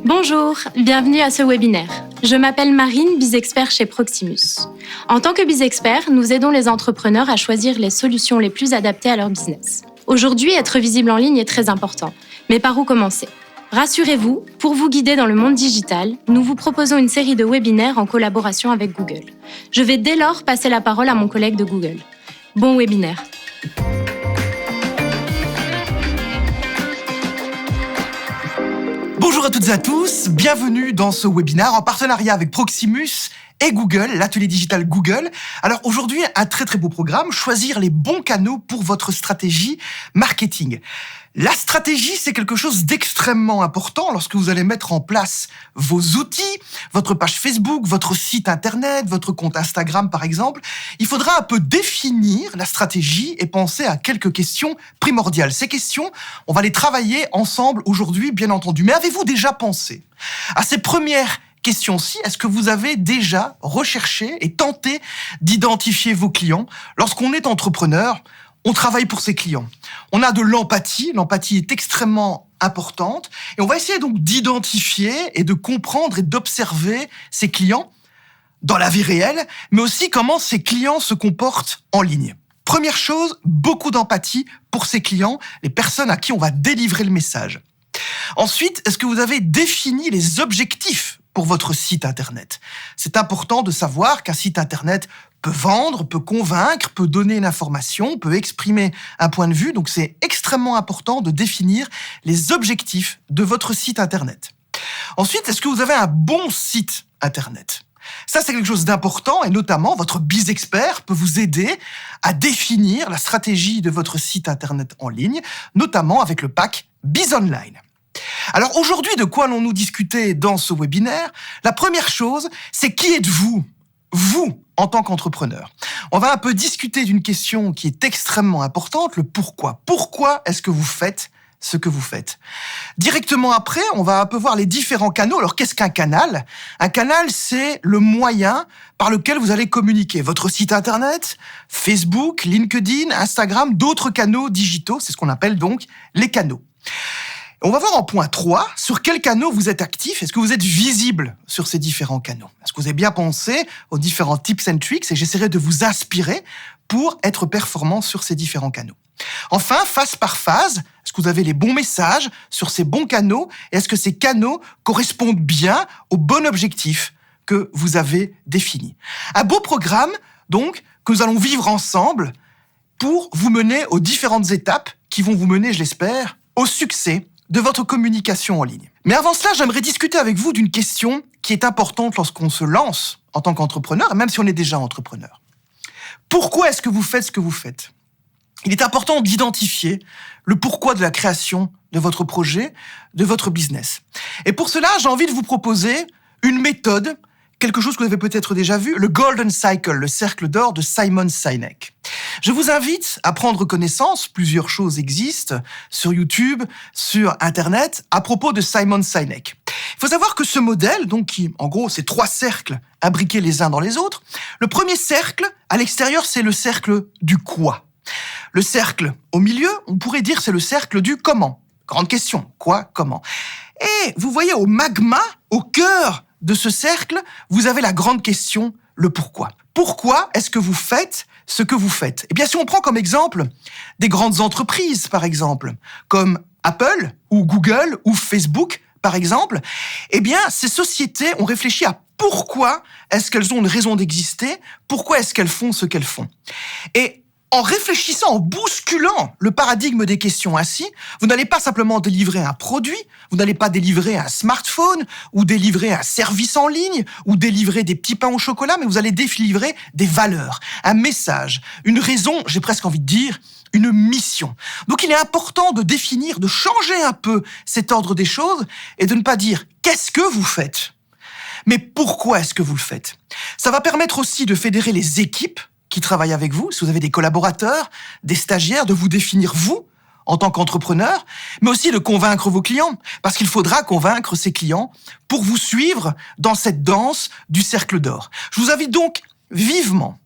Bonjour, bienvenue à ce webinaire. Je m'appelle Marine, BizExpert chez Proximus. En tant que BizExpert, nous aidons les entrepreneurs à choisir les solutions les plus adaptées à leur business. Aujourd'hui, être visible en ligne est très important. Mais par où commencer ? Rassurez-vous, pour vous guider dans le monde digital, nous vous proposons une série de webinaires en collaboration avec Google. Je vais dès lors passer la parole à mon collègue de Google. Bon webinaire. Bonjour à toutes et à tous, bienvenue dans ce webinaire en partenariat avec Proximus et Google, l'atelier digital Google. Alors aujourd'hui, un très beau programme, choisir les bons canaux pour votre stratégie marketing. La stratégie, c'est quelque chose d'extrêmement important lorsque vous allez mettre en place vos outils, votre page Facebook, votre site internet, votre compte Instagram par exemple. Il faudra un peu définir la stratégie et penser à quelques questions primordiales. Ces questions, on va les travailler ensemble aujourd'hui, bien entendu. Mais avez-vous déjà pensé à ces premières question-ci, est-ce que vous avez déjà recherché et tenté d'identifier vos clients ? Lorsqu'on est entrepreneur, on travaille pour ses clients. On a de l'empathie est extrêmement importante et on va essayer donc d'identifier et de comprendre et d'observer ses clients dans la vie réelle, mais aussi comment ces clients se comportent en ligne. Première chose, beaucoup d'empathie pour ses clients, les personnes à qui on va délivrer le message. Ensuite, est-ce que vous avez défini les objectifs pour votre site internet ? C'est important de savoir qu'un site internet peut vendre, peut convaincre, peut donner une information, peut exprimer un point de vue. Donc c'est extrêmement important de définir les objectifs de votre site internet. Ensuite, est-ce que vous avez un bon site internet ? Ça, c'est quelque chose d'important et notamment votre BizExpert peut vous aider à définir la stratégie de votre site internet en ligne, notamment avec le pack BizOnline. Alors aujourd'hui, de quoi allons-nous discuter dans ce webinaire ? La première chose, c'est qui êtes-vous ? Vous, en tant qu'entrepreneur. On va un peu discuter d'une question qui est extrêmement importante, le pourquoi. Pourquoi est-ce que vous faites ce que vous faites ? Directement après, on va un peu voir les différents canaux. Alors qu'est-ce qu'un canal ? Un canal, c'est le moyen par lequel vous allez communiquer. Votre site internet, Facebook, LinkedIn, Instagram, d'autres canaux digitaux, c'est ce qu'on appelle donc les canaux. On va voir en point 3, sur quels canaux vous êtes actif. Est-ce que vous êtes visible sur ces différents canaux ? Est-ce que vous avez bien pensé aux différents tips and tricks et j'essaierai de vous inspirer pour être performant sur ces différents canaux. Enfin, phase par phase, est-ce que vous avez les bons messages sur ces bons canaux et est-ce que ces canaux correspondent bien au bon objectif que vous avez défini ? Un beau programme, donc, que nous allons vivre ensemble pour vous mener aux différentes étapes qui vont vous mener, je l'espère, au succès de votre communication en ligne. Mais avant cela, j'aimerais discuter avec vous d'une question qui est importante lorsqu'on se lance en tant qu'entrepreneur, même si on est déjà entrepreneur. Pourquoi est-ce que vous faites ce que vous faites ? Il est important d'identifier le pourquoi de la création de votre projet, de votre business. Et pour cela, j'ai envie de vous proposer une méthode, quelque chose que vous avez peut-être déjà vu, le Golden Cycle, le cercle d'or de Simon Sinek. Je vous invite à prendre connaissance, plusieurs choses existent sur YouTube, sur Internet, à propos de Simon Sinek. Il faut savoir que ce modèle, donc qui, en gros, c'est 3 cercles imbriqués les uns dans les autres. Le premier cercle, à l'extérieur, c'est le cercle du quoi. Le cercle au milieu, on pourrait dire c'est le cercle du comment. Grande question, quoi, comment. Et vous voyez au magma, au cœur de ce cercle, vous avez la grande question, le pourquoi. Pourquoi est-ce que vous faites ce que vous faites ? Eh bien, si on prend comme exemple des grandes entreprises, par exemple, comme Apple ou Google ou Facebook, par exemple, eh bien, ces sociétés ont réfléchi à pourquoi est-ce qu'elles ont une raison d'exister, pourquoi est-ce qu'elles font ce qu'elles font. Et en réfléchissant, en bousculant le paradigme des questions ainsi, vous n'allez pas simplement délivrer un produit, vous n'allez pas délivrer un smartphone, ou délivrer un service en ligne, ou délivrer des petits pains au chocolat, mais vous allez délivrer des valeurs, un message, une raison, j'ai presque envie de dire, une mission. Donc il est important de définir, de changer un peu cet ordre des choses, et de ne pas dire « qu'est-ce que vous faites ?» mais pourquoi est-ce que vous le faites ? Ça va permettre aussi de fédérer les équipes qui travaillent avec vous, si vous avez des collaborateurs, des stagiaires, de vous définir vous, en tant qu'entrepreneur, mais aussi de convaincre vos clients, parce qu'il faudra convaincre ces clients pour vous suivre dans cette danse du cercle d'or. Je vous invite donc vivement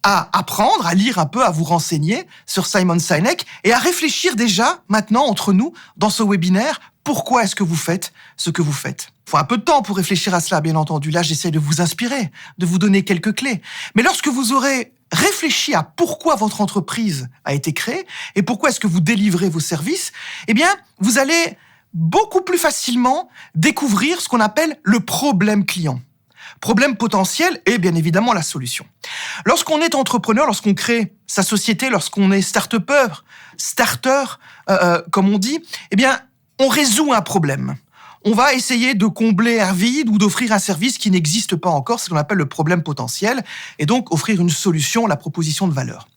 à apprendre, à lire un peu, à vous renseigner sur Simon Sinek et à réfléchir déjà, maintenant, entre nous, dans ce webinaire, pourquoi est-ce que vous faites ce que vous faites. Il faut un peu de temps pour réfléchir à cela, bien entendu. Là, j'essaie de vous inspirer, de vous donner quelques clés. Mais lorsque vous aurez réfléchi à pourquoi votre entreprise a été créée et pourquoi est-ce que vous délivrez vos services, eh bien, vous allez beaucoup plus facilement découvrir ce qu'on appelle le problème client. Problème potentiel et bien évidemment la solution. Lorsqu'on est entrepreneur, lorsqu'on crée sa société, lorsqu'on est start-upper, starter, comme on dit, eh bien, on résout un problème. On va essayer de combler un vide ou d'offrir un service qui n'existe pas encore, ce qu'on appelle le problème potentiel, et donc offrir une solution, la proposition de valeur.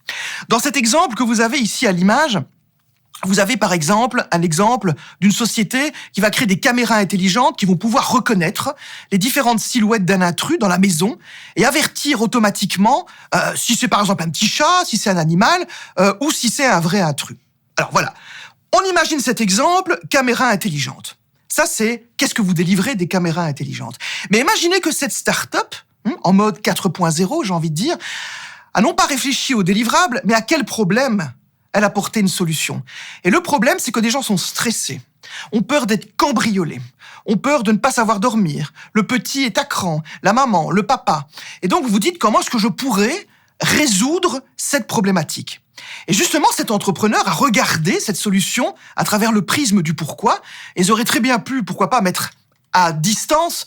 Dans cet exemple que vous avez ici à l'image, vous avez par exemple un exemple d'une société qui va créer des caméras intelligentes qui vont pouvoir reconnaître les différentes silhouettes d'un intrus dans la maison et avertir automatiquement si c'est par exemple un petit chat, si c'est un animal ou si c'est un vrai intrus. Alors voilà, on imagine cet exemple, caméra intelligente. Ça c'est, qu'est-ce que vous délivrez des caméras intelligentes? Mais imaginez que cette start-up, en mode 4.0, j'ai envie de dire, a non pas réfléchi au délivrable, mais à quel problème elle apportait une solution. Et le problème, c'est que des gens sont stressés, ont peur d'être cambriolés, ont peur de ne pas savoir dormir. Le petit est à cran, la maman, le papa. Et donc, vous vous dites, comment est-ce que je pourrais résoudre cette problématique? Et justement, cet entrepreneur a regardé cette solution à travers le prisme du pourquoi, et ils auraient très bien pu, pourquoi pas, mettre à distance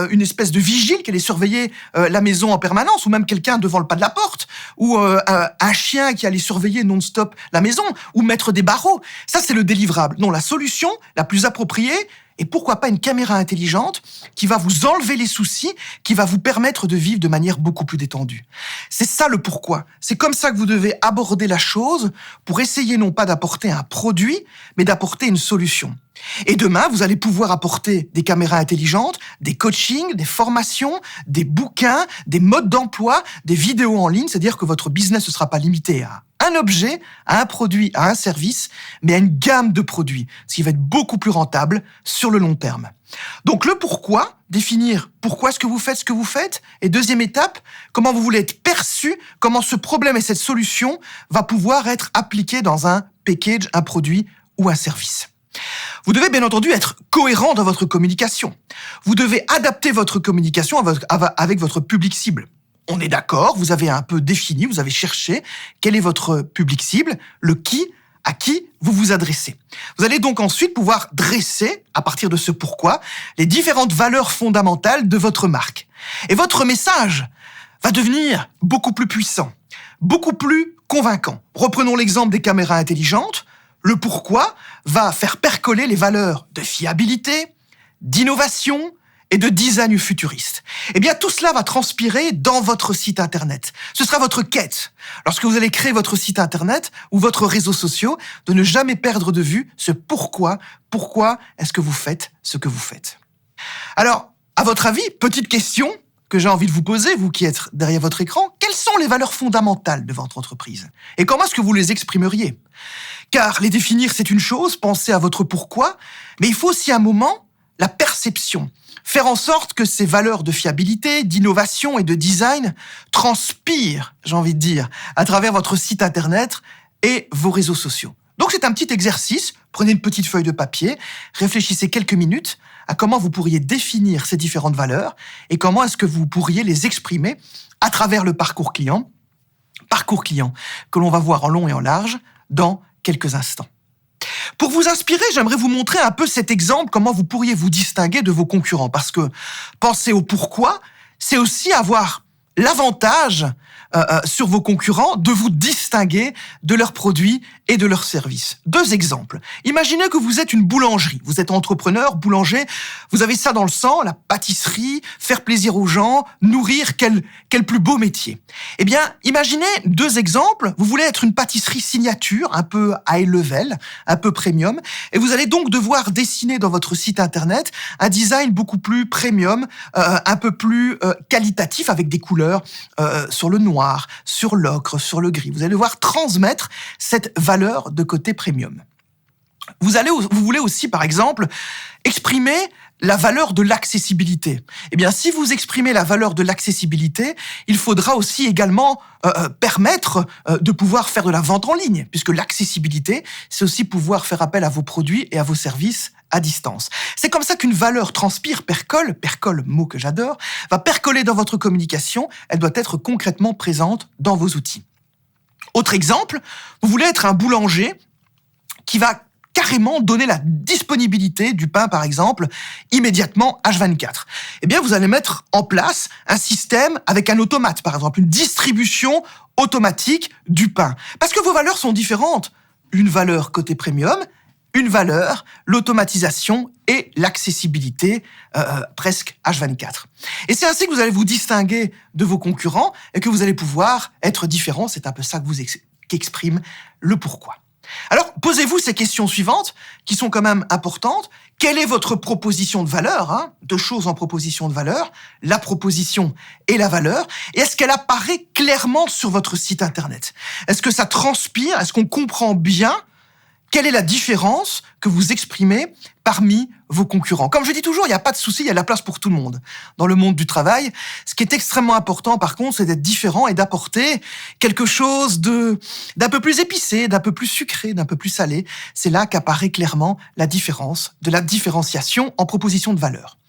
une espèce de vigile qui allait surveiller la maison en permanence, ou même quelqu'un devant le pas de la porte, ou un chien qui allait surveiller non-stop la maison, ou mettre des barreaux. Ça, c'est le délivrable. Non, la solution la plus appropriée, et pourquoi pas une caméra intelligente qui va vous enlever les soucis, qui va vous permettre de vivre de manière beaucoup plus détendue. C'est ça le pourquoi. C'est comme ça que vous devez aborder la chose pour essayer non pas d'apporter un produit, mais d'apporter une solution. Et demain, vous allez pouvoir apporter des caméras intelligentes, des coachings, des formations, des bouquins, des modes d'emploi, des vidéos en ligne, c'est-à-dire que votre business ne sera pas limité à un objet, à un produit, à un service, mais à une gamme de produits, ce qui va être beaucoup plus rentable sur le long terme. Donc le pourquoi, définir pourquoi est-ce que vous faites ce que vous faites, et deuxième étape, comment vous voulez être perçu, comment ce problème et cette solution va pouvoir être appliqué dans un package, un produit ou un service. Vous devez bien entendu être cohérent dans votre communication. Vous devez adapter votre communication avec votre public cible. On est d'accord, vous avez un peu défini, vous avez cherché quel est votre public cible, le qui, à qui vous vous adressez. Vous allez donc ensuite pouvoir dresser, à partir de ce pourquoi, les différentes valeurs fondamentales de votre marque. Et votre message va devenir beaucoup plus puissant, beaucoup plus convaincant. Reprenons l'exemple des caméras intelligentes. Le pourquoi va faire percoler les valeurs de fiabilité, d'innovation et de design futuriste. Eh bien, tout cela va transpirer dans votre site internet. Ce sera votre quête. Lorsque vous allez créer votre site internet ou votre réseau social, de ne jamais perdre de vue ce pourquoi est-ce que vous faites ce que vous faites. Alors, à votre avis, petite question que j'ai envie de vous poser, vous qui êtes derrière votre écran, quelles sont les valeurs fondamentales de votre entreprise? Et comment est-ce que vous les exprimeriez? Car les définir, c'est une chose, penser à votre pourquoi, mais il faut aussi un moment la perception. Faire en sorte que ces valeurs de fiabilité, d'innovation et de design transpirent, j'ai envie de dire, à travers votre site internet et vos réseaux sociaux. Donc c'est un petit exercice, prenez une petite feuille de papier, réfléchissez quelques minutes à comment vous pourriez définir ces différentes valeurs et comment est-ce que vous pourriez les exprimer à travers le parcours client que l'on va voir en long et en large dans quelques instants. Pour vous inspirer, j'aimerais vous montrer un peu cet exemple, comment vous pourriez vous distinguer de vos concurrents. Parce que penser au pourquoi, c'est aussi avoir l'avantage sur vos concurrents de vous distinguer de leurs produits et de leurs services. Deux exemples. Imaginez que vous êtes une boulangerie. Vous êtes entrepreneur, boulanger. Vous avez ça dans le sang, la pâtisserie, faire plaisir aux gens, nourrir, quel plus beau métier. Eh bien, imaginez deux exemples. Vous voulez être une pâtisserie signature, un peu high level, un peu premium. Et vous allez donc devoir dessiner dans votre site internet un design beaucoup plus premium, un peu plus qualitatif avec des couleurs sur le noir, sur l'ocre, sur le gris. Vous allez devoir transmettre cette valeur de côté premium. Vous voulez aussi, par exemple, exprimer la valeur de l'accessibilité. Eh bien, si vous exprimez la valeur de l'accessibilité, il faudra aussi également permettre de pouvoir faire de la vente en ligne, puisque l'accessibilité, c'est aussi pouvoir faire appel à vos produits et à vos services à distance. C'est comme ça qu'une valeur transpire, percole, mot que j'adore, va percoler dans votre communication, elle doit être concrètement présente dans vos outils. Autre exemple, vous voulez être un boulanger qui va carrément donner la disponibilité du pain, par exemple, immédiatement H24. Eh bien, vous allez mettre en place un système avec un automate, par exemple, une distribution automatique du pain. Parce que vos valeurs sont différentes. Une valeur côté premium, une valeur, l'automatisation et l'accessibilité presque H24. Et c'est ainsi que vous allez vous distinguer de vos concurrents et que vous allez pouvoir être différent. C'est un peu ça qu'exprime le pourquoi. Alors, posez-vous ces questions suivantes, qui sont quand même importantes. Quelle est votre proposition de valeur ? Deux choses en proposition de valeur, la proposition et la valeur. Et est-ce qu'elle apparaît clairement sur votre site internet ? Est-ce que ça transpire ? Est-ce qu'on comprend bien quelle est la différence que vous exprimez parmi vos concurrents ? Comme je dis toujours, il n'y a pas de souci, il y a de la place pour tout le monde. Dans le monde du travail, ce qui est extrêmement important, par contre, c'est d'être différent et d'apporter quelque chose d'un peu plus épicé, d'un peu plus sucré, d'un peu plus salé. C'est là qu'apparaît clairement la différence, de la différenciation en proposition de valeur.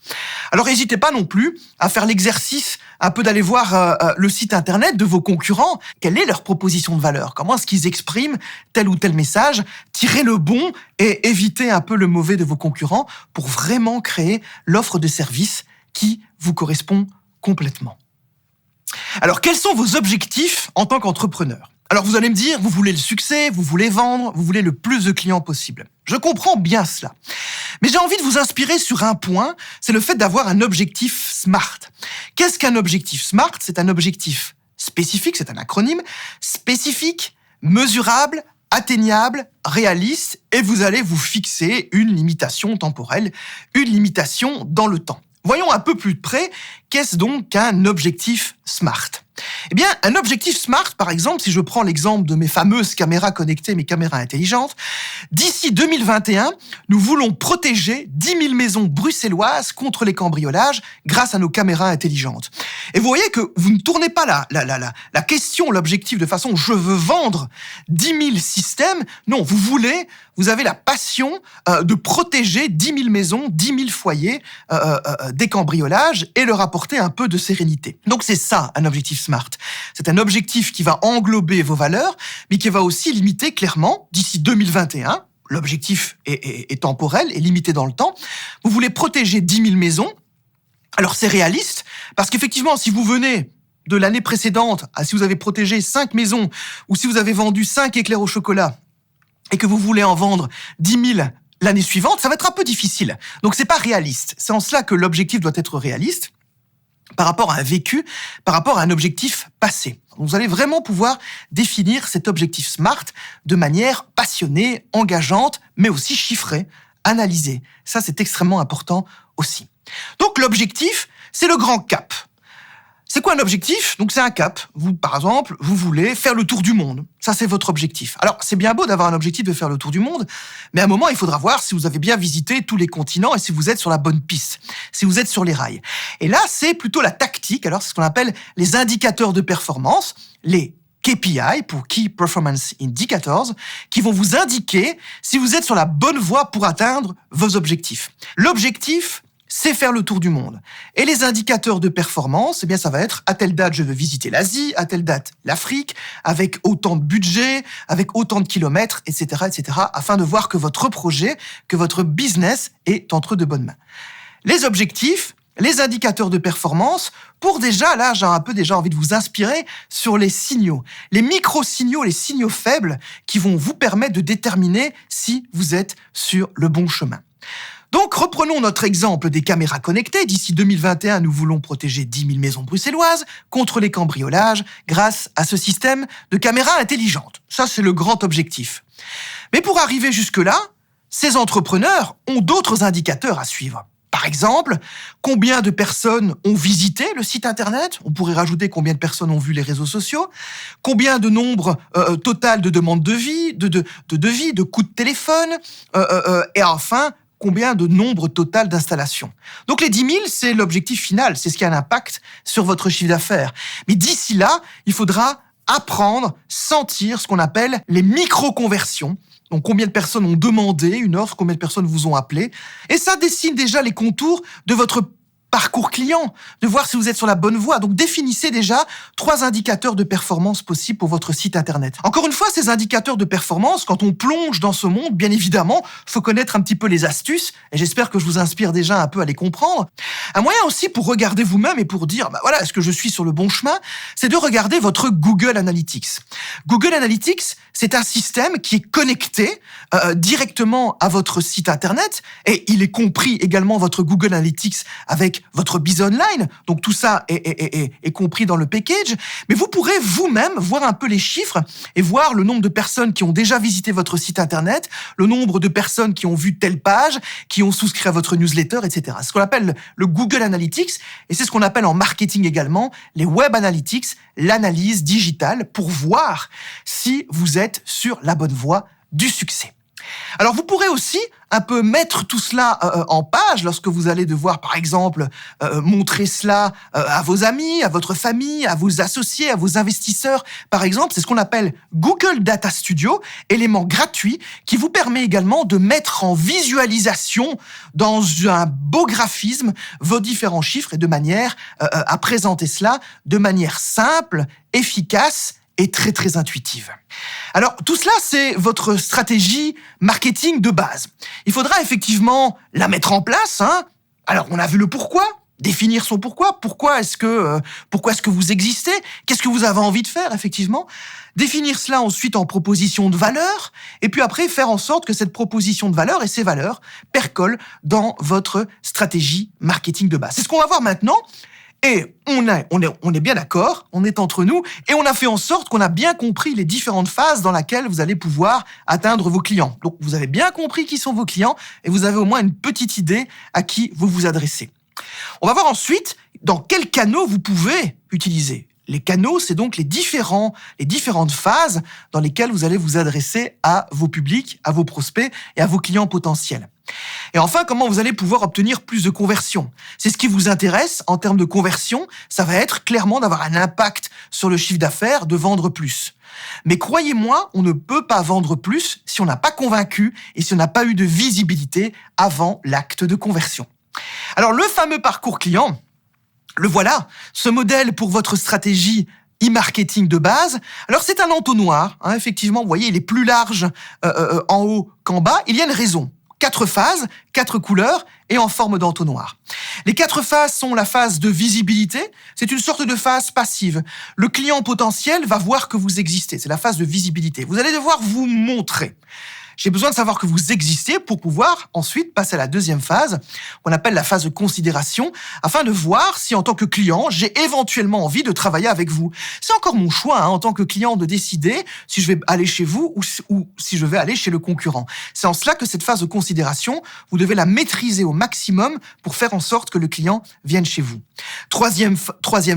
Alors, n'hésitez pas non plus à faire l'exercice un peu d'aller voir le site internet de vos concurrents. Quelle est leur proposition de valeur ? Comment est-ce qu'ils expriment tel ou tel message ? Tirez le bon et évitez un peu le mauvais de vos concurrents pour vraiment créer l'offre de service qui vous correspond complètement. Alors, quels sont vos objectifs en tant qu'entrepreneur ? Alors, vous allez me dire, vous voulez le succès, vous voulez vendre, vous voulez le plus de clients possible. Je comprends bien cela. Mais j'ai envie de vous inspirer sur un point, c'est le fait d'avoir un objectif SMART. Qu'est-ce qu'un objectif SMART ? C'est un objectif spécifique, c'est un acronyme, spécifique, mesurable, atteignable, réaliste, et vous allez vous fixer une limitation temporelle, une limitation dans le temps. Voyons un peu plus de près, qu'est-ce donc qu'un objectif SMART ? Eh bien, un objectif SMART, par exemple, si je prends l'exemple de mes fameuses caméras connectées, mes caméras intelligentes, d'ici 2021, nous voulons protéger 10 000 maisons bruxelloises contre les cambriolages grâce à nos caméras intelligentes. Et vous voyez que vous ne tournez pas la question, l'objectif de façon « je veux vendre 10 000 systèmes ». Non, vous avez la passion de protéger 10 000 maisons, 10 000 foyers des cambriolages et leur apporter un peu de sérénité. Donc c'est ça, un objectif SMART. C'est un objectif qui va englober vos valeurs, mais qui va aussi limiter clairement, d'ici 2021, l'objectif est temporel et limité dans le temps, vous voulez protéger 10 000 maisons. Alors c'est réaliste, parce qu'effectivement, si vous venez de l'année précédente, si vous avez protégé 5 maisons, ou si vous avez vendu 5 éclairs au chocolat, et que vous voulez en vendre 10 000 l'année suivante, ça va être un peu difficile. Donc c'est pas réaliste. C'est en cela que l'objectif doit être réaliste, par rapport à un vécu, par rapport à un objectif passé. Vous allez vraiment pouvoir définir cet objectif SMART de manière passionnée, engageante, mais aussi chiffrée, analysée. Ça, c'est extrêmement important aussi. Donc l'objectif, c'est le grand cap. C'est quoi un objectif ? Donc c'est un cap. Vous, par exemple, vous voulez faire le tour du monde. Ça, c'est votre objectif. Alors, c'est bien beau d'avoir un objectif de faire le tour du monde, mais à un moment, il faudra voir si vous avez bien visité tous les continents et si vous êtes sur la bonne piste, si vous êtes sur les rails. Et là, c'est plutôt la tactique. Alors, c'est ce qu'on appelle les indicateurs de performance, les KPI, pour Key Performance Indicators, qui vont vous indiquer si vous êtes sur la bonne voie pour atteindre vos objectifs. L'objectif, c'est faire le tour du monde. Et les indicateurs de performance, eh bien, ça va être à telle date, je veux visiter l'Asie, à telle date, l'Afrique, avec autant de budget, avec autant de kilomètres, etc., afin de voir que votre projet, que votre business est entre de bonnes mains. Les objectifs, les indicateurs de performance, pour déjà, là, j'ai un peu déjà envie de vous inspirer sur les signaux, les micro-signaux, les signaux faibles qui vont vous permettre de déterminer si vous êtes sur le bon chemin. Donc, reprenons notre exemple des caméras connectées. D'ici 2021, nous voulons protéger 10 000 maisons bruxelloises contre les cambriolages grâce à ce système de caméras intelligentes. Ça, c'est le grand objectif. Mais pour arriver jusque-là, ces entrepreneurs ont d'autres indicateurs à suivre. Par exemple, combien de personnes ont visité le site internet? On pourrait rajouter combien de personnes ont vu les réseaux sociaux. Combien de nombre total de demandes de devis, de coups de téléphone. Et enfin, combien de nombre total d'installations. Donc les 10 000, c'est l'objectif final, c'est ce qui a un impact sur votre chiffre d'affaires. Mais d'ici là, il faudra apprendre, sentir ce qu'on appelle les micro-conversions. Donc combien de personnes ont demandé une offre, combien de personnes vous ont appelé. Et ça dessine déjà les contours de votre parcours client, de voir si vous êtes sur la bonne voie. Donc définissez déjà 3 indicateurs de performance possibles pour votre site internet. Encore une fois, ces indicateurs de performance, quand on plonge dans ce monde, bien évidemment, faut connaître un petit peu les astuces, et j'espère que je vous inspire déjà un peu à les comprendre. Un moyen aussi pour regarder vous-même et pour dire, voilà, est-ce que je suis sur le bon chemin, c'est de regarder votre Google Analytics. Google Analytics, c'est un système qui est connecté directement à votre site internet, et il est compris également votre Google Analytics avec votre Biz Online, donc tout ça est compris dans le package, mais vous pourrez vous-même voir un peu les chiffres et voir le nombre de personnes qui ont déjà visité votre site internet, le nombre de personnes qui ont vu telle page, qui ont souscrit à votre newsletter, etc. C'est ce qu'on appelle le Google Analytics, et c'est ce qu'on appelle en marketing également les Web Analytics, l'analyse digitale, pour voir si vous êtes sur la bonne voie du succès. Alors vous pourrez aussi un peu mettre tout cela en page lorsque vous allez devoir, par exemple, montrer cela à vos amis, à votre famille, à vos associés, à vos investisseurs. Par exemple, c'est ce qu'on appelle Google Data Studio, élément gratuit qui vous permet également de mettre en visualisation dans un beau graphisme vos différents chiffres et de manière à présenter cela de manière simple, efficace et très très intuitive. Alors tout cela, c'est votre stratégie marketing de base. Il faudra effectivement la mettre en place. Alors on a vu le pourquoi, définir son pourquoi. Pourquoi est-ce que vous existez? Qu'est-ce que vous avez envie de faire effectivement? Définir cela ensuite en proposition de valeur, et puis après faire en sorte que cette proposition de valeur et ces valeurs percolent dans votre stratégie marketing de base. C'est ce qu'on va voir maintenant. Et on est bien d'accord, on est entre nous, et on a fait en sorte qu'on a bien compris les différentes phases dans lesquelles vous allez pouvoir atteindre vos clients. Donc vous avez bien compris qui sont vos clients, et vous avez au moins une petite idée à qui vous vous adressez. On va voir ensuite dans quels canaux vous pouvez utiliser. Les canaux, c'est donc les différentes phases dans lesquelles vous allez vous adresser à vos publics, à vos prospects et à vos clients potentiels. Et enfin, comment vous allez pouvoir obtenir plus de conversions. C'est ce qui vous intéresse en termes de conversion, ça va être clairement d'avoir un impact sur le chiffre d'affaires, de vendre plus. Mais croyez-moi, on ne peut pas vendre plus si on n'a pas convaincu et si on n'a pas eu de visibilité avant l'acte de conversion. Alors le fameux parcours client, le voilà, ce modèle pour votre stratégie e-marketing de base. Alors c'est un entonnoir, effectivement, vous voyez, il est plus large en haut qu'en bas. Il y a une raison. 4 phases, 4 couleurs et en forme d'entonnoir. Les 4 phases sont la phase de visibilité. C'est une sorte de phase passive. Le client potentiel va voir que vous existez. C'est la phase de visibilité. Vous allez devoir vous montrer. J'ai besoin de savoir que vous existez pour pouvoir ensuite passer à la deuxième phase, qu'on appelle la phase de considération, afin de voir si en tant que client, j'ai éventuellement envie de travailler avec vous. C'est encore mon choix en tant que client de décider si je vais aller chez vous ou si je vais aller chez le concurrent. C'est en cela que cette phase de considération, vous devez la maîtriser au maximum pour faire en sorte que le client vienne chez vous. Troisième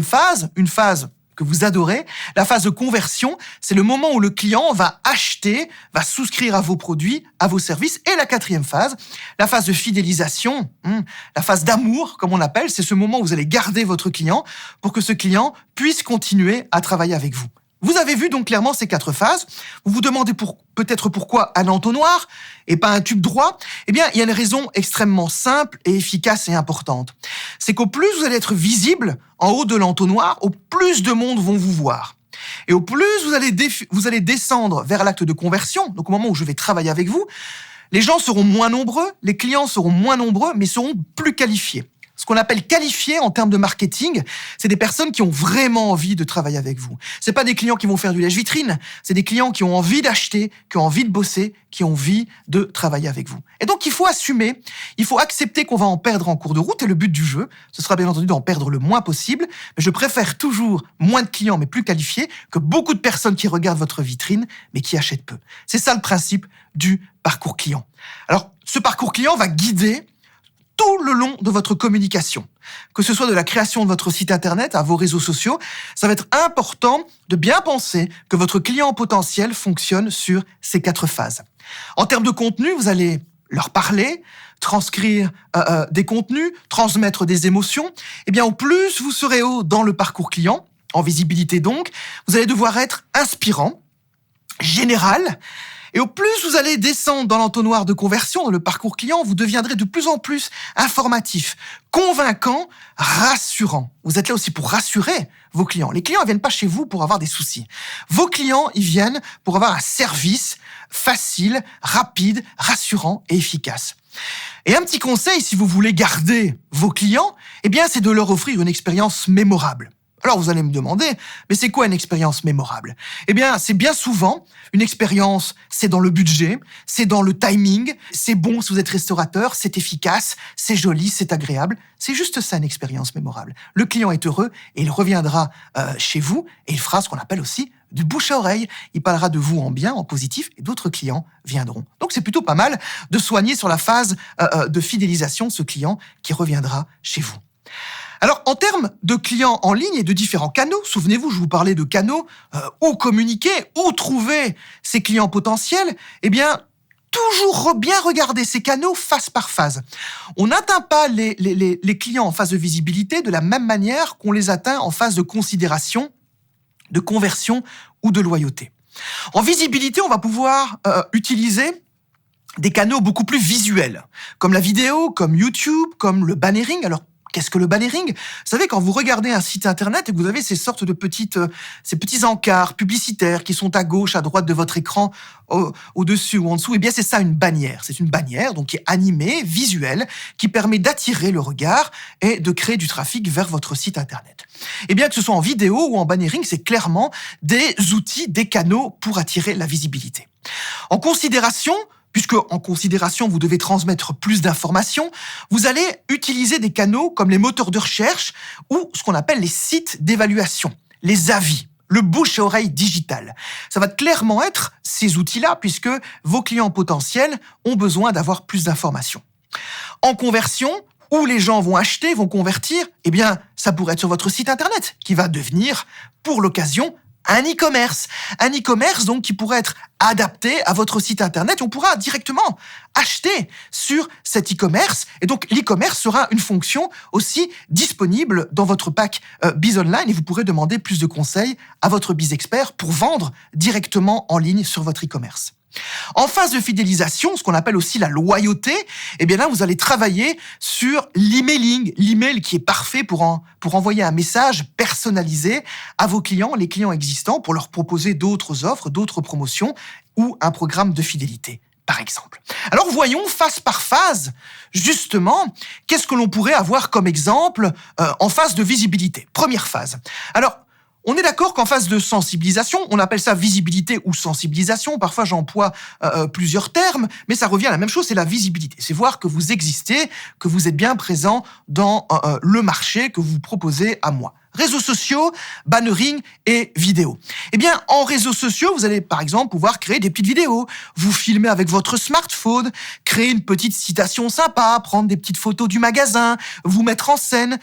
phase, une phase que vous adorez. La phase de conversion, c'est le moment où le client va acheter, va souscrire à vos produits, à vos services. Et la 4e phase, la phase de fidélisation, la phase d'amour, comme on l'appelle, c'est ce moment où vous allez garder votre client pour que ce client puisse continuer à travailler avec vous. Vous avez vu donc clairement ces 4 phases. Vous vous demandez peut-être pourquoi un entonnoir et pas un tube droit. Eh bien, il y a une raison extrêmement simple et efficace et importante. C'est qu'au plus vous allez être visible en haut de l'entonnoir, au plus de monde vont vous voir. Et au plus vous allez descendre vers l'acte de conversion, donc au moment où je vais travailler avec vous, les gens seront moins nombreux, les clients seront moins nombreux, mais seront plus qualifiés. Ce qu'on appelle qualifiés en termes de marketing, c'est des personnes qui ont vraiment envie de travailler avec vous. C'est pas des clients qui vont faire du lèche-vitrine, c'est des clients qui ont envie d'acheter, qui ont envie de bosser, qui ont envie de travailler avec vous. Et donc il faut assumer, il faut accepter qu'on va en perdre en cours de route, et le but du jeu, ce sera bien entendu d'en perdre le moins possible, mais je préfère toujours moins de clients mais plus qualifiés que beaucoup de personnes qui regardent votre vitrine mais qui achètent peu. C'est ça le principe du parcours client. Alors ce parcours client va guider tout le long de votre communication. Que ce soit de la création de votre site internet à vos réseaux sociaux, ça va être important de bien penser que votre client potentiel fonctionne sur ces 4 phases. En termes de contenu, vous allez leur parler, transcrire des contenus, transmettre des émotions. Eh bien, au plus vous serez haut dans le parcours client, en visibilité donc, vous allez devoir être inspirant, général. Et au plus vous allez descendre dans l'entonnoir de conversion, dans le parcours client, vous deviendrez de plus en plus informatif, convaincant, rassurant. Vous êtes là aussi pour rassurer vos clients. Les clients ne viennent pas chez vous pour avoir des soucis. Vos clients, ils viennent pour avoir un service facile, rapide, rassurant et efficace. Et un petit conseil, si vous voulez garder vos clients, eh bien, c'est de leur offrir une expérience mémorable. Alors vous allez me demander, mais c'est quoi une expérience mémorable ? Eh bien, c'est bien souvent une expérience, c'est dans le budget, c'est dans le timing, c'est bon si vous êtes restaurateur, c'est efficace, c'est joli, c'est agréable. C'est juste ça une expérience mémorable. Le client est heureux et il reviendra chez vous et il fera ce qu'on appelle aussi du bouche à oreille. Il parlera de vous en bien, en positif et d'autres clients viendront. Donc c'est plutôt pas mal de soigner sur la phase de fidélisation ce client qui reviendra chez vous. Alors, en termes de clients en ligne et de différents canaux, souvenez-vous, je vous parlais de canaux, où communiquer, où trouver ces clients potentiels, eh bien, toujours bien regarder ces canaux phase par phase. On n'atteint pas les clients en phase de visibilité de la même manière qu'on les atteint en phase de considération, de conversion ou de loyauté. En visibilité, on va pouvoir utiliser des canaux beaucoup plus visuels, comme la vidéo, comme YouTube, comme le bannering. Alors, qu'est-ce que le bannering ? Vous savez, quand vous regardez un site internet et que vous avez ces sortes de ces petits encarts publicitaires qui sont à gauche, à droite de votre écran, au-dessus ou en dessous, eh bien c'est ça une bannière. C'est une bannière donc qui est animée, visuelle, qui permet d'attirer le regard et de créer du trafic vers votre site internet. Eh bien que ce soit en vidéo ou en bannering, c'est clairement des outils, des canaux pour attirer la visibilité. En considération, puisque en considération, vous devez transmettre plus d'informations, vous allez utiliser des canaux comme les moteurs de recherche ou ce qu'on appelle les sites d'évaluation, les avis, le bouche à oreille digital. Ça va clairement être ces outils-là, puisque vos clients potentiels ont besoin d'avoir plus d'informations. En conversion, où les gens vont acheter, vont convertir, eh bien, ça pourrait être sur votre site internet, qui va devenir, pour l'occasion, un e-commerce. Un e-commerce, donc, qui pourrait être adapté à votre site internet. On pourra directement acheter sur cet e-commerce. Et donc, l'e-commerce sera une fonction aussi disponible dans votre pack Biz Online et vous pourrez demander plus de conseils à votre Biz Expert pour vendre directement en ligne sur votre e-commerce. En phase de fidélisation, ce qu'on appelle aussi la loyauté, eh bien là, vous allez travailler sur l'emailing, l'email qui est parfait pour envoyer un message personnalisé à vos clients, les clients existants, pour leur proposer d'autres offres, d'autres promotions ou un programme de fidélité, par exemple. Alors voyons phase par phase, justement, qu'est-ce que l'on pourrait avoir comme exemple en phase de visibilité. Première phase. Alors, on est d'accord qu'en phase de sensibilisation, on appelle ça visibilité ou sensibilisation. Parfois, j'emploie plusieurs termes, mais ça revient à la même chose, c'est la visibilité. C'est voir que vous existez, que vous êtes bien présent dans le marché que vous proposez à moi. Réseaux sociaux, bannering et vidéos. Eh bien, en réseaux sociaux, vous allez par exemple pouvoir créer des petites vidéos, vous filmer avec votre smartphone, créer une petite citation sympa, prendre des petites photos du magasin, vous mettre en scène,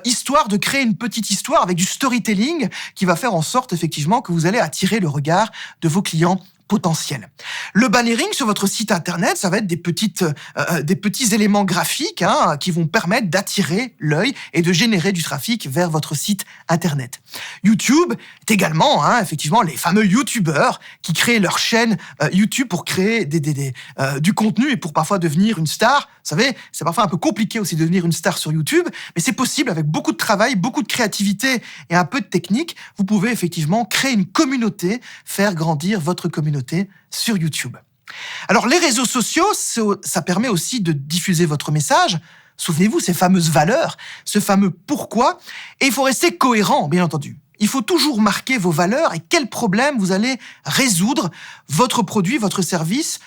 histoire de créer une petite histoire avec du storytelling qui va faire en sorte effectivement que vous allez attirer le regard de vos clients potentiels. Le bannering sur votre site internet, ça va être des petits éléments graphiques qui vont permettre d'attirer l'œil et de générer du trafic vers votre site internet. YouTube est également effectivement les fameux YouTubeurs qui créent leur chaîne YouTube pour créer du contenu et pour parfois devenir une star. Vous savez, c'est parfois un peu compliqué aussi de devenir une star sur YouTube, mais c'est possible avec beaucoup de travail, beaucoup de créativité et un peu de technique. Vous pouvez effectivement créer une communauté, faire grandir votre communauté sur YouTube. Alors, les réseaux sociaux, ça permet aussi de diffuser votre message. Souvenez-vous, ces fameuses valeurs, ce fameux pourquoi. Et il faut rester cohérent, bien entendu. Il faut toujours marquer vos valeurs et quels problèmes vous allez résoudre votre produit, votre service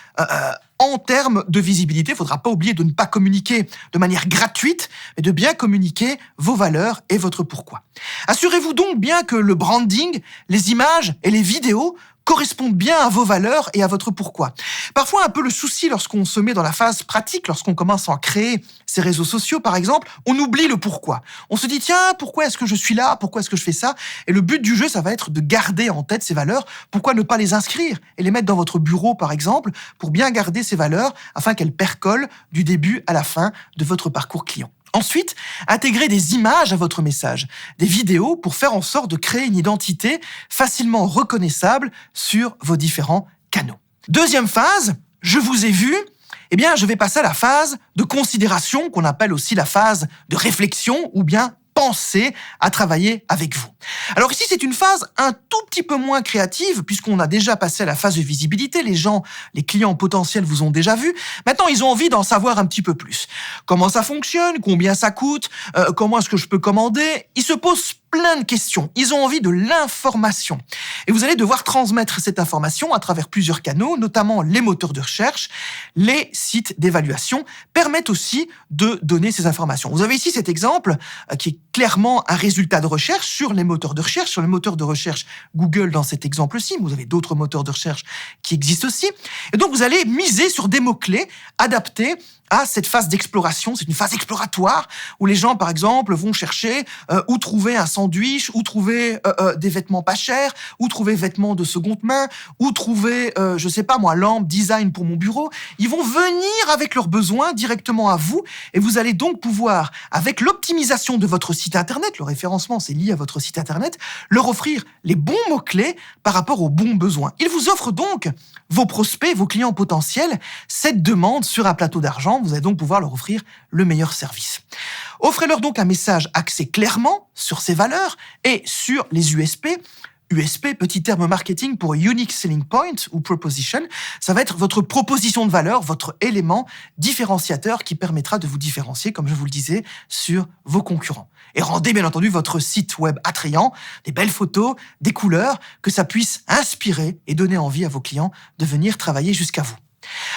en termes de visibilité. Il ne faudra pas oublier de ne pas communiquer de manière gratuite, mais de bien communiquer vos valeurs et votre pourquoi. Assurez-vous donc bien que le branding, les images et les vidéos correspondent bien à vos valeurs et à votre pourquoi. Parfois, un peu le souci lorsqu'on se met dans la phase pratique, lorsqu'on commence à créer ces réseaux sociaux, par exemple, on oublie le pourquoi. On se dit, tiens, pourquoi est-ce que je suis là? Pourquoi est-ce que je fais ça? Et le but du jeu, ça va être de garder en tête ces valeurs. Pourquoi ne pas les inscrire et les mettre dans votre bureau, par exemple, pour bien garder ces valeurs afin qu'elles percolent du début à la fin de votre parcours client. Ensuite, intégrez des images à votre message, des vidéos pour faire en sorte de créer une identité facilement reconnaissable sur vos différents canaux. Deuxième phase, je vous ai vu, je vais passer à la phase de considération qu'on appelle aussi la phase de réflexion ou bien penser à travailler avec vous. Alors ici, c'est une phase un tout petit peu moins créative puisqu'on a déjà passé à la phase de visibilité. Les clients potentiels vous ont déjà vu. Maintenant, ils ont envie d'en savoir un petit peu plus. Comment ça fonctionne? Combien ça coûte? Comment est-ce que je peux commander? Ils se posent plein de questions. Ils ont envie de l'information. Et vous allez devoir transmettre cette information à travers plusieurs canaux, notamment les moteurs de recherche. Les sites d'évaluation permettent aussi de donner ces informations. Vous avez ici cet exemple qui est clairement un résultat de recherche sur les moteurs de recherche, sur le moteur de recherche Google dans cet exemple-ci. Vous avez d'autres moteurs de recherche qui existent aussi. Et donc, vous allez miser sur des mots-clés adaptés à cette phase d'exploration. C'est une phase exploratoire où les gens, par exemple, vont chercher où trouver un sandwich, où trouver des vêtements pas chers, où trouver vêtements de seconde main, où trouver, lampe, design pour mon bureau. Ils vont venir avec leurs besoins directement à vous et vous allez donc pouvoir, avec l'optimisation de votre site internet, le référencement, c'est lié à votre site internet, leur offrir les bons mots-clés par rapport aux bons besoins. Ils vous offrent donc, vos prospects, vos clients potentiels, cette demande sur un plateau d'argent. Vous allez donc pouvoir leur offrir le meilleur service. Offrez-leur donc un message axé clairement sur ces valeurs et sur les USP. USP, petit terme marketing pour Unique Selling Point ou Proposition, ça va être votre proposition de valeur, votre élément différenciateur qui permettra de vous différencier, comme je vous le disais, sur vos concurrents. Et rendez bien entendu votre site web attrayant, des belles photos, des couleurs, que ça puisse inspirer et donner envie à vos clients de venir travailler jusqu'à vous.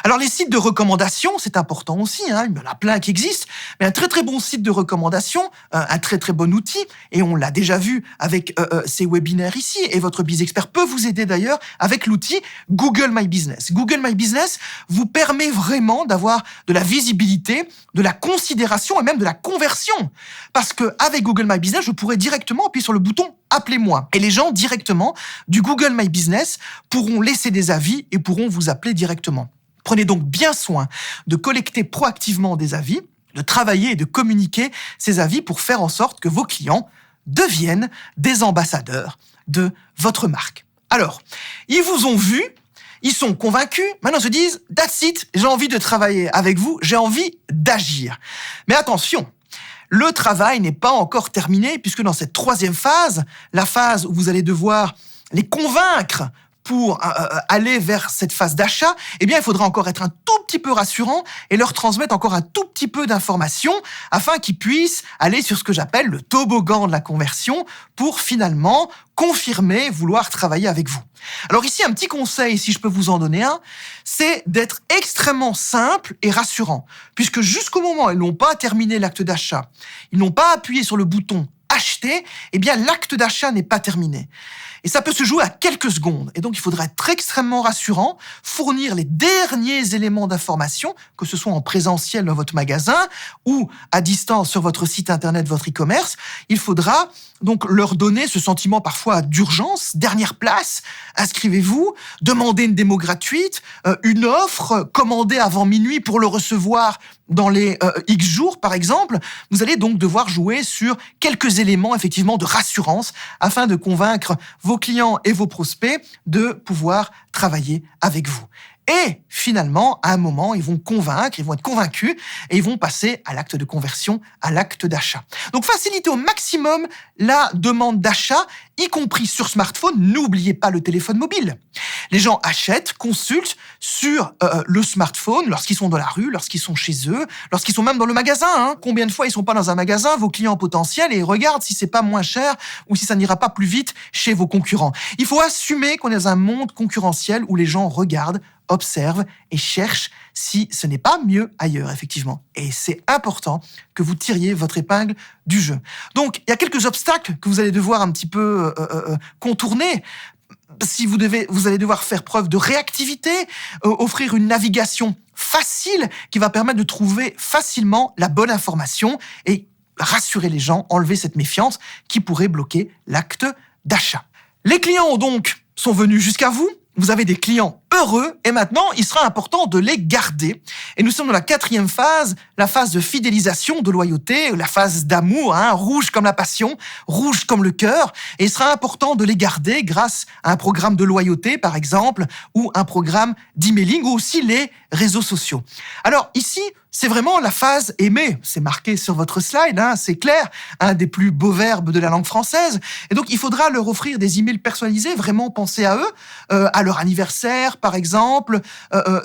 Alors les sites de recommandation, c'est important aussi, il y en a plein qui existent, mais un très très bon site de recommandation, un très très bon outil, et on l'a déjà vu avec ces webinaires ici, et votre BizExpert peut vous aider d'ailleurs avec l'outil Google My Business. Google My Business vous permet vraiment d'avoir de la visibilité, de la considération et même de la conversion, parce que avec Google My Business, je pourrais directement appuyer sur le bouton appelez-moi. Et les gens directement du Google My Business pourront laisser des avis et pourront vous appeler directement. Prenez donc bien soin de collecter proactivement des avis, de travailler et de communiquer ces avis pour faire en sorte que vos clients deviennent des ambassadeurs de votre marque. Alors, ils vous ont vu, ils sont convaincus, maintenant ils se disent « That's it, j'ai envie de travailler avec vous, j'ai envie d'agir ». Mais attention, le travail n'est pas encore terminé puisque dans cette troisième phase, la phase où vous allez devoir les convaincre pour aller vers cette phase d'achat, il faudra encore être un tout petit peu rassurant et leur transmettre encore un tout petit peu d'informations afin qu'ils puissent aller sur ce que j'appelle le toboggan de la conversion pour finalement confirmer vouloir travailler avec vous. Alors ici, un petit conseil, si je peux vous en donner un, c'est d'être extrêmement simple et rassurant, puisque jusqu'au moment où ils n'ont pas terminé l'acte d'achat, ils n'ont pas appuyé sur le bouton acheter, l'acte d'achat n'est pas terminé. Et ça peut se jouer à quelques secondes. Et donc, il faudra être extrêmement rassurant, fournir les derniers éléments d'information, que ce soit en présentiel dans votre magasin ou à distance sur votre site internet, votre e-commerce. Il faudra donc leur donner ce sentiment parfois d'urgence, dernière place, inscrivez-vous, demandez une démo gratuite, une offre, commandez avant minuit pour le recevoir dans les X jours, par exemple. Vous allez donc devoir jouer sur quelques éléments, effectivement, de rassurance afin de convaincre vos clients et vos prospects de pouvoir travailler avec vous. Et finalement, à un moment, ils vont convaincre, ils vont être convaincus et ils vont passer à l'acte de conversion, à l'acte d'achat. Donc, facilitez au maximum la demande d'achat, y compris sur smartphone. N'oubliez pas le téléphone mobile. Les gens achètent, consultent sur le smartphone lorsqu'ils sont dans la rue, lorsqu'ils sont chez eux, lorsqu'ils sont même dans le magasin. Combien de fois ils sont pas dans un magasin, vos clients potentiels, et ils regardent si c'est pas moins cher ou si ça n'ira pas plus vite chez vos concurrents. Il faut assumer qu'on est dans un monde concurrentiel où les gens regardent, observent et cherchent si ce n'est pas mieux ailleurs, effectivement. Et c'est important que vous tiriez votre épingle du jeu. Donc, il y a quelques obstacles que vous allez devoir un petit peu contourner. si vous allez devoir faire preuve de réactivité, offrir une navigation facile qui va permettre de trouver facilement la bonne information et rassurer les gens, enlever cette méfiance qui pourrait bloquer l'acte d'achat. Les clients sont venus jusqu'à vous. Vous avez des clients heureux et maintenant, il sera important de les garder. Et nous sommes dans la 4e phase, la phase de fidélisation, de loyauté, la phase d'amour, rouge comme la passion, rouge comme le cœur. Et il sera important de les garder grâce à un programme de loyauté, par exemple, ou un programme d'emailing, ou aussi les réseaux sociaux. Alors ici, c'est vraiment la phase aimer. C'est marqué sur votre slide, c'est clair, un des plus beaux verbes de la langue française. Et donc, il faudra leur offrir des emails personnalisés, vraiment penser à eux, à leur anniversaire, par exemple,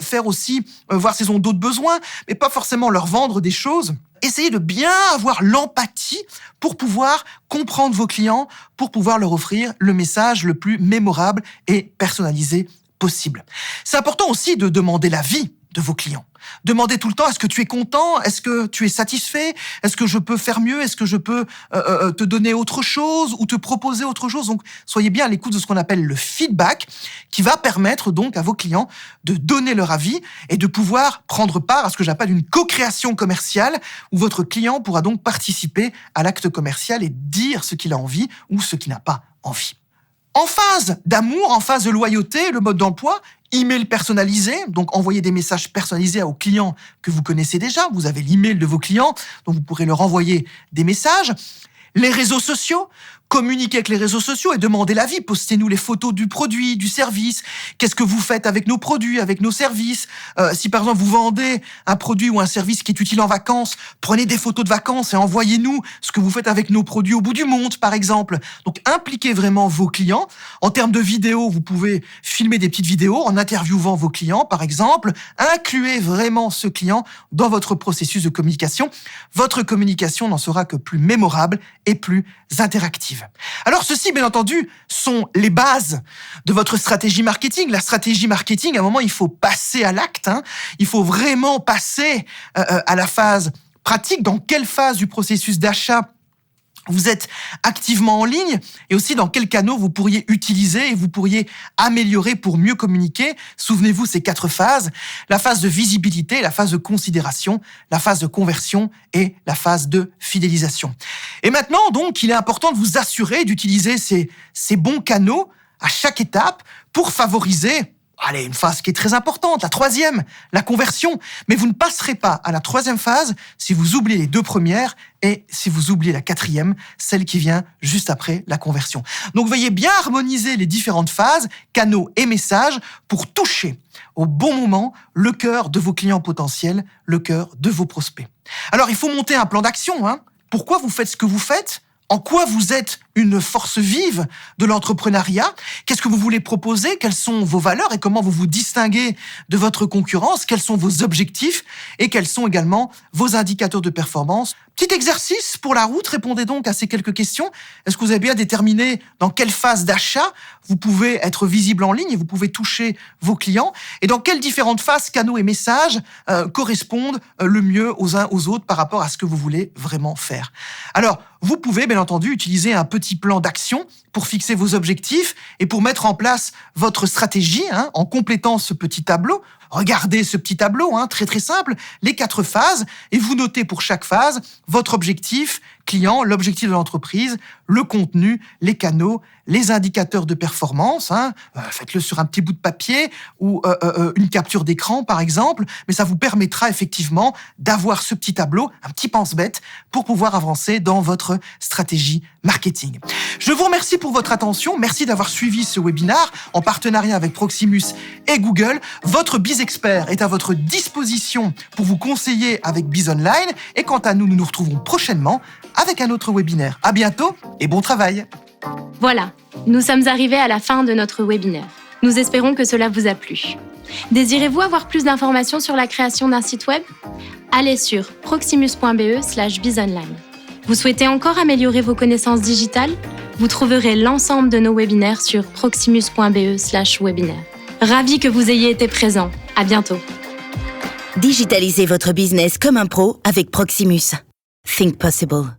faire aussi, voir s'ils ont d'autres besoins, mais pas forcément leur vendre des choses. Essayez de bien avoir l'empathie pour pouvoir comprendre vos clients, pour pouvoir leur offrir le message le plus mémorable et personnalisé possible. C'est important aussi de demander l'avis de vos clients. Demandez tout le temps, est-ce que tu es content? Est-ce que tu es satisfait? Est-ce que je peux faire mieux? Est-ce que je peux te donner autre chose ou te proposer autre chose? Donc, soyez bien à l'écoute de ce qu'on appelle le feedback, qui va permettre donc à vos clients de donner leur avis et de pouvoir prendre part à ce que j'appelle une co-création commerciale, où votre client pourra donc participer à l'acte commercial et dire ce qu'il a envie ou ce qu'il n'a pas envie. En phase d'amour, en phase de loyauté, le mode d'emploi, email personnalisé, donc envoyer des messages personnalisés aux clients que vous connaissez déjà. Vous avez l'email de vos clients, donc vous pourrez leur envoyer des messages. Les réseaux sociaux, communiquer avec les réseaux sociaux et demander l'avis. Postez-nous les photos du produit, du service. Qu'est-ce que vous faites avec nos produits, avec nos services? Si par exemple vous vendez un produit ou un service qui est utile en vacances, prenez des photos de vacances et envoyez-nous ce que vous faites avec nos produits au bout du monde, par exemple. Donc impliquez vraiment vos clients. En termes de vidéos, vous pouvez filmer des petites vidéos en interviewant vos clients, par exemple. Incluez vraiment ce client dans votre processus de communication. Votre communication n'en sera que plus mémorable et plus interactive. Alors ceci, bien entendu, sont les bases de votre stratégie marketing. La stratégie marketing, à un moment, il faut passer à l'acte. Il faut vraiment passer à la phase pratique. Dans quelle phase du processus d'achat vous êtes activement en ligne et aussi dans quels canaux vous pourriez utiliser et vous pourriez améliorer pour mieux communiquer. Souvenez-vous, ces 4 phases, la phase de visibilité, la phase de considération, la phase de conversion et la phase de fidélisation. Et maintenant, donc, il est important de vous assurer d'utiliser ces bons canaux à chaque étape pour favoriser une phase qui est très importante, la 3e, la conversion. Mais vous ne passerez pas à la 3e phase si vous oubliez les 2 premières et si vous oubliez la 4e, celle qui vient juste après la conversion. Donc veuillez bien harmoniser les différentes phases, canaux et messages pour toucher au bon moment le cœur de vos clients potentiels, le cœur de vos prospects. Alors il faut monter un plan d'action. Pourquoi vous faites ce que vous faites? En quoi vous êtes une force vive de l'entrepreneuriat? Qu'est-ce que vous voulez proposer? Quelles sont vos valeurs et comment vous vous distinguez de votre concurrence? Quels sont vos objectifs et quels sont également vos indicateurs de performance? Petit exercice pour la route, répondez donc à ces quelques questions. Est-ce que vous avez bien déterminé dans quelle phase d'achat vous pouvez être visible en ligne et vous pouvez toucher vos clients? Et dans quelles différentes phases, canaux et messages correspondent le mieux aux uns aux autres par rapport à ce que vous voulez vraiment faire? Alors, vous pouvez bien entendu utiliser un petit plan d'action pour fixer vos objectifs et pour mettre en place votre stratégie en complétant ce petit tableau. Regardez ce petit tableau, très très simple, les 4 phases, et vous notez pour chaque phase votre objectif client, l'objectif de l'entreprise, le contenu, les canaux, les indicateurs de performance. Faites-le sur un petit bout de papier ou une capture d'écran, par exemple, mais ça vous permettra effectivement d'avoir ce petit tableau, un petit pense-bête, pour pouvoir avancer dans votre stratégie marketing. Je vous remercie pour votre attention. Merci d'avoir suivi ce webinaire en partenariat avec Proximus et Google. Votre BizExpert est à votre disposition pour vous conseiller avec BizOnline. Et quant à nous, nous nous retrouvons prochainement avec un autre webinaire. À bientôt et bon travail. Voilà, nous sommes arrivés à la fin de notre webinaire. Nous espérons que cela vous a plu. Désirez-vous avoir plus d'informations sur la création d'un site web? Allez sur proximus.be/bizonline. Vous souhaitez encore améliorer vos connaissances digitales? Vous trouverez l'ensemble de nos webinaires sur proximus.be/webinaire. Ravi que vous ayez été présents. À bientôt. Digitalisez votre business comme un pro avec Proximus. Think possible.